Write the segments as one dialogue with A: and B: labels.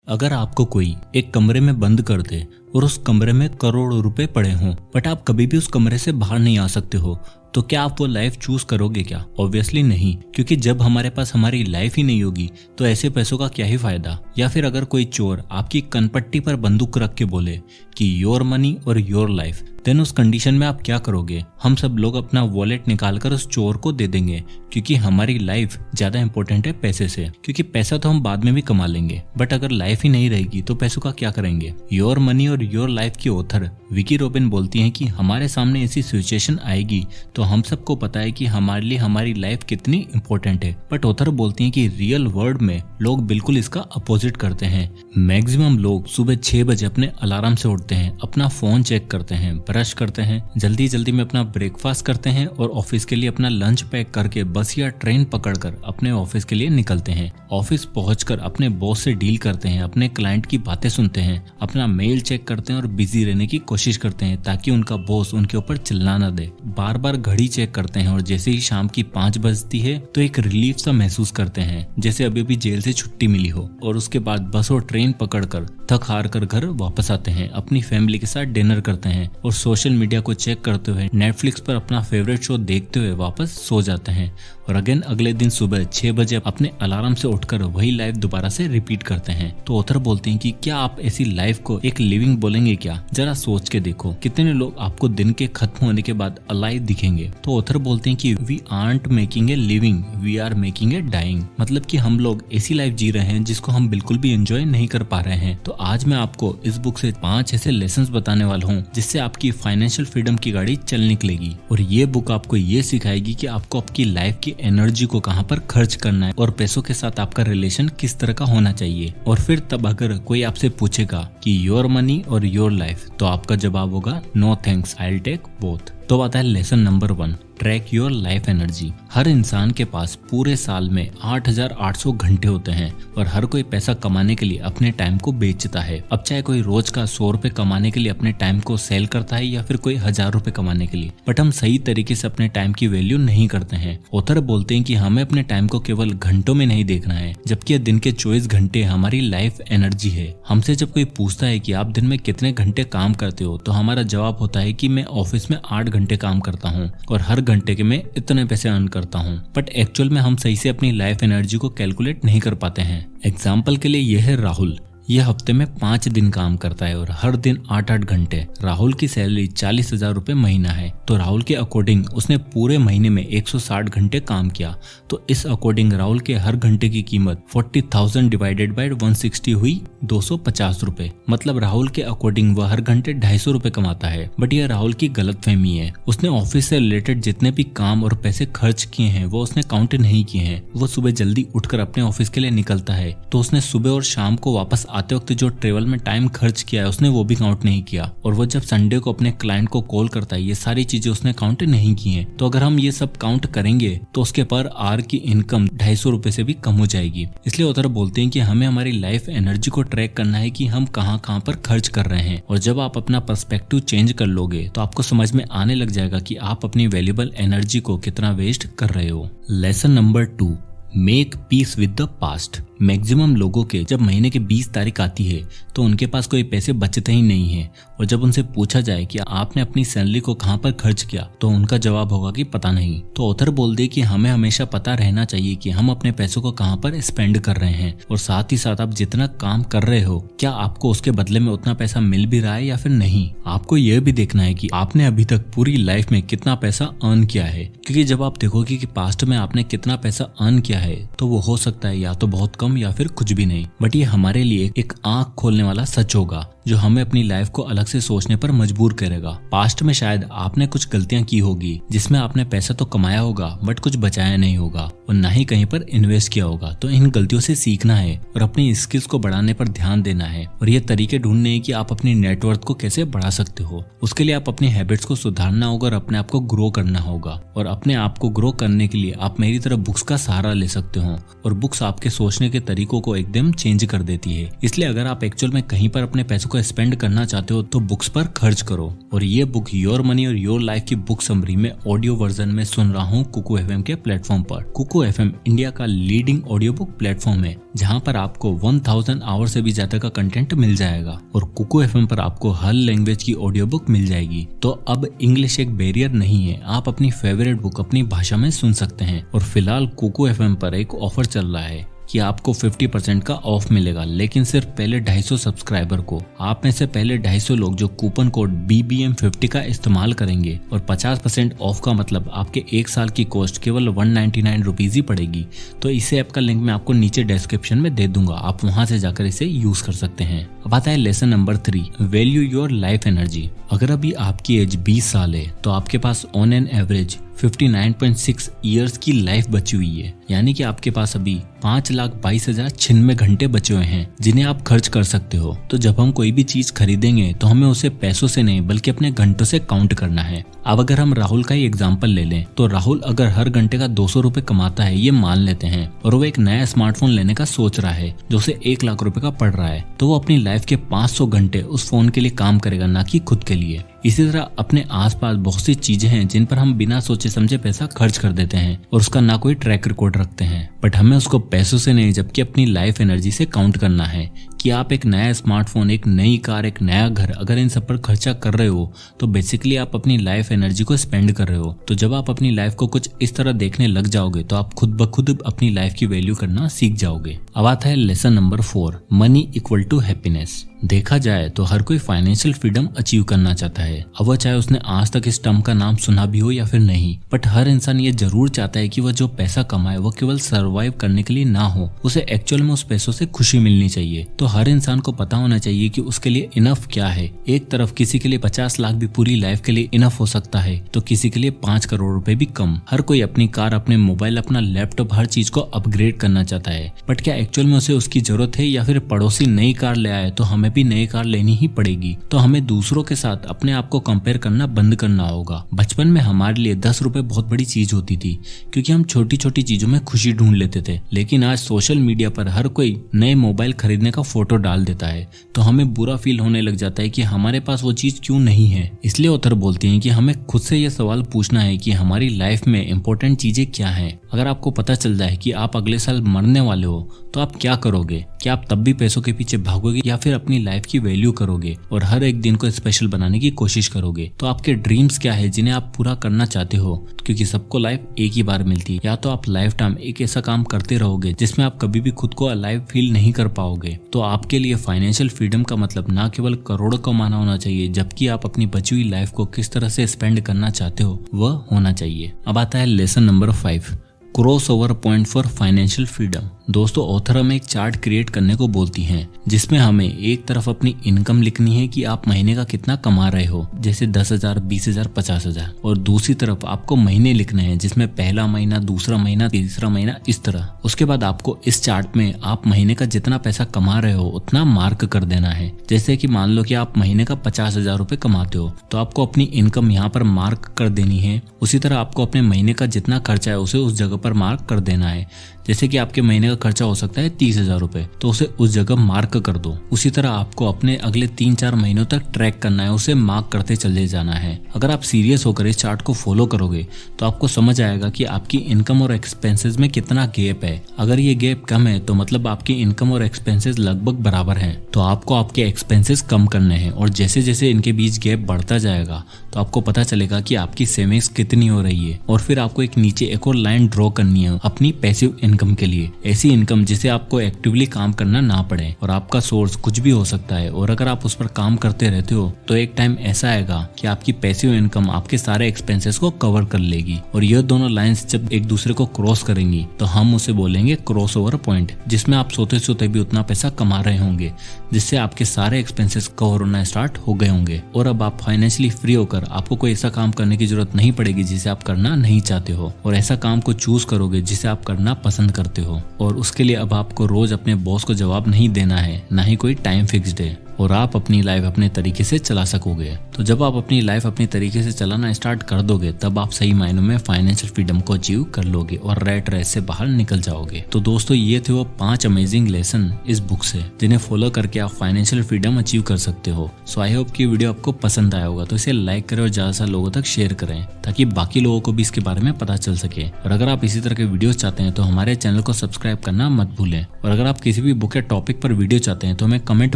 A: अगर आपको कोई एक कमरे में बंद कर दे और उस कमरे में करोड़ों रुपए पड़े हों बट आप कभी भी उस कमरे से बाहर नहीं आ सकते हो, तो क्या आप वो लाइफ चूज करोगे क्या? ऑब्वियसली नहीं, क्योंकि जब हमारे पास हमारी लाइफ ही नहीं होगी तो ऐसे पैसों का क्या ही फायदा। या फिर अगर कोई चोर आपकी कनपट्टी पर बंदूक रख के बोले कि योर मनी और योर लाइफ, देन उस कंडीशन में आप क्या करोगे? हम सब लोग अपना वॉलेट निकालकर उस चोर को दे देंगे, क्योंकि हमारी लाइफ ज्यादा इंपॉर्टेंट है पैसे से। क्योंकि पैसा तो हम बाद में भी कमा लेंगे, बट अगर लाइफ ही नहीं रहेगी तो पैसों का क्या करेंगे? योर मनी और योर लाइफ की ऑथर विकी रोबिन बोलती हैं कि हमारे सामने ऐसी सिचुएशन आएगी तो हम सबको पता है कि हमारे लिए हमारी लाइफ कितनी इंपॉर्टेंट है, बट ऑथर बोलती हैं कि रियल वर्ल्ड में लोग बिल्कुल इसका अपोजिट करते हैं। मैक्सिमम लोग सुबह 6 बजे अपने अलार्म से उठते हैं, अपना फोन चेक करते हैं, ब्रश करते हैं, जल्दी जल्दी में अपना ब्रेकफास्ट करते हैं और ऑफिस के लिए अपना लंच पैक करके बस या ट्रेन पकड़कर अपने ऑफिस के लिए निकलते हैं। ऑफिस पहुंचकर अपने बॉस से डील करते हैं, अपने क्लाइंट की बातें सुनते हैं, अपना मेल चेक करते हैं और बिजी रहने की कोशिश करते हैं ताकि उनका बॉस उनके ऊपर चिल्ला न दे। बार बार घड़ी चेक करते हैं और जैसे ही शाम की 5 बजती है तो एक रिलीफ सा महसूस करते हैं, जैसे अभी भी जेल से छुट्टी मिली हो। और उसके बाद बस और ट्रेन पकड़कर थक हार कर घर वापस आते हैं, अपनी फैमिली के साथ डिनर करते हैं और सोशल मीडिया को चेक करते हुए नेटफ्लिक्स पर अपना फेवरेट शो देखते हुए वापस सो जाते हैं। और अगेन अगले दिन सुबह 6 बजे अपने अलार्म से उठकर वही लाइफ दोबारा से रिपीट करते हैं। तो ऑथर बोलते हैं कि क्या आप ऐसी लाइफ को एक लिविंग बोलेंगे क्या? जरा सोच के देखो, कितने लोग आपको दिन के खत्म होने के बाद अलाइव दिखेंगे। तो ऑथर बोलते हैं कि we are making a living, we are making a dying. मतलब कि हम लोग ऐसी लाइफ जी रहे हैं जिसको हम बिल्कुल भी एंजॉय नहीं कर पा रहे हैं। तो आज मैं आपको इस बुक से 5 ऐसे लेसन्स बताने वाला हूँ जिससे आपकी फाइनेंशियल फ्रीडम की गाड़ी चल निकलेगी। और ये बुक आपको ये सिखाएगी कि आपको आपकी लाइफ की एनर्जी को कहाँ पर खर्च करना है और पैसों के साथ आपका रिलेशन किस तरह का होना चाहिए। और फिर तब अगर कोई आपसे पूछेगा कि योर मनी और योर लाइफ, तो आपका जवाब होगा no thanks, I will take both. तो आता है lesson number 1, track your life energy. हर इंसान के पास पूरे साल में 8,800 घंटे होते हैं और हर कोई पैसा कमाने के लिए अपने टाइम को बेचता है। अब चाहे कोई रोज का 100 रुपए कमाने के लिए अपने टाइम को सेल करता है या फिर कोई 1000 रुपए कमाने के लिए, बट हम सही तरीके से अपने टाइम की वैल्यू नहीं करते हैं। ऑथर बोलते हैं कि हमें अपने टाइम को केवल घंटों में नहीं देखना है, जबकि दिन के 24 घंटे हमारी लाइफ एनर्जी है। हमसे जब कोई पूछता है कि आप दिन में कितने घंटे काम करते हो, तो हमारा जवाब होता है कि मैं ऑफिस में 8 घंटे काम करता हूँ और हर घंटे के मैं इतने पैसे अर्न करता हूँ। बट एक्चुअल में हम सही से अपनी लाइफ एनर्जी को कैलकुलेट नहीं कर पाते हैं। एग्जाम्पल के लिए यह है राहुल। यह हफ्ते में 5 दिन काम करता है और हर दिन 8-8 घंटे। राहुल की सैलरी 40,000 रुपए महीना है। तो राहुल के अकॉर्डिंग उसने पूरे महीने में 160 घंटे काम किया। तो इस अकॉर्डिंग राहुल के हर घंटे की कीमत 40,000 डिवाइडेड बाय 160 हुई 250 रुपए। मतलब राहुल के अकॉर्डिंग वह हर घंटे 250 रुपए कमाता है। बट यह राहुल की गलतफहमी है। उसने ऑफिस से रिलेटेड जितने भी काम और पैसे खर्च किए हैं वो उसने काउंट नहीं किए हैं। वो सुबह जल्दी उठकर अपने ऑफिस के लिए निकलता है, तो उसने सुबह और शाम को वापस आते वक्त जो ट्रेवल में टाइम खर्च किया है उसने वो भी काउंट नहीं किया। और वो जब संडे को अपने क्लाइंट को कॉल करता है, ये सारी चीजें उसने काउंट नहीं की हैं। तो अगर हम ये सब काउंट करेंगे तो उसके पर आवर की इनकम 250 रुपए से भी कम हो जाएगी। इसलिए ऑथर बोलते हैं कि हमें हमारी लाइफ एनर्जी को ट्रैक करना है कि हम कहाँ कहाँ पर खर्च कर रहे हैं। और जब आप अपना पर्सपेक्टिव चेंज कर लोगे तो आपको समझ में आने लग जाएगा कि आप अपनी वैल्यूएबल एनर्जी को कितना वेस्ट कर रहे हो। Lesson number 2, make peace with the past. Maximum लोगों के जब महीने की 20 तारीख आती है तो उनके पास कोई पैसे बचते ही नहीं है। और जब उनसे पूछा जाए कि आपने अपनी सैलरी को कहाँ पर खर्च किया, तो उनका जवाब होगा कि पता नहीं। तो ऑथर बोल दे कि हमें हमेशा पता रहना चाहिए कि हम अपने पैसों को कहाँ पर स्पेंड कर रहे हैं। और साथ ही साथ आप जितना काम कर रहे हो, क्या आपको उसके बदले में उतना पैसा मिल भी रहा है या फिर नहीं। आपको यह भी देखना है कि आपने अभी तक पूरी लाइफ में कितना पैसा अर्न किया है। क्योंकि जब आप देखोगे कि पास्ट में आपने कितना पैसा अर्न किया है, तो वो हो सकता है या तो बहुत कम या फिर कुछ भी नहीं। बट ये हमारे लिए एक आंख खोलने वाला सच होगा जो हमें अपनी लाइफ को अलग से सोचने पर मजबूर करेगा। पास्ट में शायद आपने कुछ गलतियां की होगी जिसमें आपने पैसा तो कमाया होगा बट कुछ बचाया नहीं होगा और ना ही कहीं पर इन्वेस्ट किया होगा। तो इन गलतियों से सीखना है और अपनी स्किल्स को बढ़ाने पर ध्यान देना है। और ये तरीके ढूंढने हैं कि आप अपनी नेटवर्थ को कैसे बढ़ा सकते हो। उसके लिए आप अपनी हैबिट्स को सुधारना होगा और अपने आप को ग्रो करना होगा। और अपने आप को ग्रो करने के लिए आप मेरी तरह बुक्स का सहारा ले सकते हो और बुक्स आपके सोचने के तरीकों को एकदम चेंज कर देती है। इसलिए अगर आप एक्चुअल में कहीं पर अपने पैसों को को स्पेंड करना चाहते हो तो बुक्स पर खर्च करो। और ये बुक योर मनी और योर लाइफ की बुक समरी में ऑडियो वर्जन में सुन रहा हूँ कुकू एफएम के प्लेटफॉर्म पर। कुकू एफएम इंडिया का लीडिंग ऑडियो बुक प्लेटफॉर्म है जहाँ पर आपको 1000 आवर से भी ज्यादा का कंटेंट मिल जाएगा और कुकू एफएम पर आपको हर लैंग्वेज की ऑडियो बुक मिल जाएगी। तो अब इंग्लिश एक बैरियर नहीं है, आप अपनी फेवरेट बुक अपनी भाषा में सुन सकते हैं। और फिलहाल कुकू एफएम पर एक ऑफर चल रहा है कि आपको 50% का ऑफ मिलेगा, लेकिन सिर्फ पहले 250 सब्सक्राइबर को। आप में से पहले 250 लोग जो कूपन कोड BBM50 का इस्तेमाल करेंगे और 50% ऑफ का मतलब आपके 1 साल की कॉस्ट केवल 199 रुपीज ही पड़ेगी। तो इसे ऐप का लिंक मैं आपको नीचे डिस्क्रिप्शन में दे दूंगा, आप वहां से जाकर इसे यूज कर सकते हैं। अब आता है lesson number 3, value your life energy. अगर अभी आपकी एज 20 साल है तो आपके pass on an average 59.6 years की लाइफ बची हुई है, यानी कि आपके पास अभी 5,22,096 घंटे बचे हुए हैं जिन्हें आप खर्च कर सकते हो। तो जब हम कोई भी चीज खरीदेंगे तो हमें उसे पैसों से नहीं बल्कि अपने घंटों से काउंट करना है। अब अगर हम राहुल का ही एग्जाम्पल ले लें तो राहुल अगर हर घंटे का 200 रुपए कमाता है ये मान लेते हैं और वो एक नया स्मार्टफोन लेने का सोच रहा है जो उसे 1 लाख रुपए का पड़ रहा है, तो वो अपनी लाइफ के 500 घंटे उस फोन के लिए काम करेगा, ना कि खुद के लिए। इसी तरह अपने आसपास बहुत सी चीजें हैं जिन पर हम बिना सोचे समझे पैसा खर्च कर देते हैं और उसका ना कोई ट्रैक रिकॉर्ड रखते हैं, बट हमें उसको पैसों से नहीं जबकि अपनी लाइफ एनर्जी से काउंट करना है कि आप एक नया स्मार्टफोन, एक नई कार, एक नया घर, अगर इन सब पर खर्चा कर रहे हो तो बेसिकली आप अपनी लाइफ एनर्जी को स्पेंड कर रहे हो। तो जब आप अपनी लाइफ को कुछ इस तरह देखने लग जाओगे तो आप खुद ब खुद अपनी लाइफ की वैल्यू करना सीख जाओगे। अब आता है lesson number 4, money equal to happiness. देखा जाए तो हर कोई फाइनेंशियल फ्रीडम अचीव करना चाहता है, अब वह चाहे उसने आज तक इस टर्म का नाम सुना भी हो या फिर नहीं, बट हर इंसान ये जरूर चाहता है कि वह जो पैसा कमाए वो केवल सर्वाइव करने के लिए ना हो, उसे एक्चुअल में उस पैसों से खुशी मिलनी चाहिए। तो हर इंसान को पता होना चाहिए कि उसके लिए इनफ क्या है। एक तरफ किसी के लिए 50 लाख भी पूरी लाइफ के लिए इनफ हो सकता है तो किसी के लिए 5 करोड़ रुपए भी कम। हर कोई अपनी कार, अपने मोबाइल, अपना लैपटॉप, हर चीज को अपग्रेड करना चाहता है, बट क्या एक्चुअल में उसे उसकी जरूरत है या फिर पड़ोसी नई कार ले आए तो हमें भी नई कार लेनी ही पड़ेगी। तो हमें दूसरों के साथ अपने आप को कंपेयर करना बंद करना होगा। बचपन में हमारे लिए 10 रुपए बहुत बड़ी चीज होती थी क्योंकि हम छोटी छोटी चीजों में खुशी ढूंढ लेते थे, लेकिन आज सोशल मीडिया पर हर कोई नए मोबाइल खरीदने का फोटो डाल देता है तो हमें बुरा फील होने लग जाता है कि हमारे पास वो चीज क्यों नहीं है। इसलिए ऑथर बोलते हैं कि हमें खुद से ये सवाल पूछना है कि हमारी लाइफ में इंपॉर्टेंट चीजें क्या हैं। अगर आपको पता चल जाए कि आप अगले साल मरने वाले हो तो आप क्या करोगे? क्या आप तब भी पैसों के पीछे भागोगे या फिर अपनी लाइफ की वैल्यू करोगे और हर एक दिन को स्पेशल बनाने की कोशिश करोगे? तो आपके ड्रीम्स क्या है जिन्हें आप पूरा करना चाहते हो? क्योंकि सबको लाइफ एक ही बार मिलती है। या तो आप लाइफ टाइम एक ऐसा काम करते रहोगे जिसमें आप कभी भी खुद को अलाइव फील नहीं कर पाओगे। तो आपके लिए फाइनेंशियल फ्रीडम का मतलब ना केवल करोड़ों कमाना होना चाहिए, जबकि आप अपनी बची हुई लाइफ को किस तरह से स्पेंड करना चाहते हो वह होना चाहिए। अब आता है lesson number 5, cross over point for financial freedom. दोस्तों, ऑथर हमें एक चार्ट क्रिएट करने को बोलती हैं जिसमें हमें एक तरफ अपनी इनकम लिखनी है कि आप महीने का कितना कमा रहे हो, जैसे 10,000, 20,000, 50,000, और दूसरी तरफ आपको महीने लिखने हैं जिसमें पहला महीना, दूसरा महीना, तीसरा महीना, इस तरह। उसके बाद आपको इस चार्ट में आप महीने का जितना पैसा कमा रहे हो उतना मार्क कर देना है। जैसे कि मान लो कि आप महीने का 50,000 रुपए कमाते हो तो आपको अपनी इनकम यहाँ पर मार्क कर देनी है। उसी तरह आपको अपने महीने का जितना खर्चा है उसे उस जगह पर मार्क कर देना है। जैसे कि आपके महीने का खर्चा हो सकता है 30,000 रुपए, तो उसे उस जगह मार्क कर दो। उसी तरह आपको अपने अगले 3-4 महीनों तक ट्रैक करना है, उसे मार्क करते चले जाना है। अगर आप सीरियस होकर इस चार्ट को फॉलो करोगे तो आपको समझ आएगा कि आपकी इनकम और एक्सपेंसेस में कितना गैप है। अगर ये गैप कम है तो मतलब आपकी इनकम और एक्सपेंसेस लगभग बराबर हैं, तो आपको आपके एक्सपेंसेस कम करने हैं। और जैसे जैसे इनके बीच गैप बढ़ता जाएगा तो आपको पता चलेगा कि आपकी सेविंग्स कितनी हो रही है। और फिर आपको एक नीचे एक और लाइन ड्रॉ करनी है अपनी पैसिव इनकम के लिए, ऐसी इनकम जिसे आपको एक्टिवली काम करना ना पड़े और आपका सोर्स कुछ भी हो सकता है। और अगर आप उस पर काम करते रहते हो तो एक टाइम ऐसा आएगा कि आपकी पैसिव इनकम आपके सारे एक्सपेंसेस को कवर कर लेगी। और यह दोनों लाइंस जब एक दूसरे को क्रॉस करेंगी तो हम उसे बोलेंगे क्रॉस ओवर पॉइंट, जिसमें आप सोते सोते भी उतना पैसा कमा रहे होंगे जिससे आपके सारे एक्सपेंसेस कवर होना स्टार्ट हो गए होंगे। और अब आप फाइनेंशियली फ्री होकर आपको कोई ऐसा काम करने की जरूरत नहीं पड़ेगी जिसे आप करना नहीं चाहते हो, और ऐसा काम को चूज करोगे जिसे आप करना पसंद करते हो। और उसके लिए अब आपको रोज अपने बॉस को जवाब नहीं देना है, ना ही कोई टाइम फिक्स्ड है। और आप अपनी लाइफ अपने तरीके से चला सकोगे। तो जब आप अपनी लाइफ अपने तरीके से चलाना स्टार्ट कर दोगे तब आप सही मायनों में फाइनेंशियल फ्रीडम को अचीव कर लोगे और रैट रेस से बाहर निकल जाओगे। तो दोस्तों ये थे वो 5 अमेजिंग लेसन इस बुक से जिन्हें फॉलो करके आप फाइनेंशियल फ्रीडम अचीव कर सकते हो। सो आई होप कि वीडियो आपको पसंद आया होगा, तो इसे लाइक करें और ज्यादा से लोगों तक शेयर करें ताकि बाकी लोगों को भी इसके बारे में पता चल सके। और अगर आप इसी तरह के वीडियोस चाहते हैं तो हमारे चैनल को सब्सक्राइब करना मत भूलें। और अगर आप किसी भी बुक या टॉपिक पर वीडियो चाहते हैं तो हमें कमेंट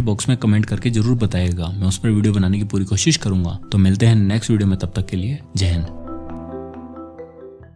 A: बॉक्स में कमेंट करके जरूर बताइएगा, मैं उस पर वीडियो बनाने की पूरी कोशिश करूंगा। तो मिलते हैं नेक्स्ट वीडियो में, तब तक के लिए जय हिंद।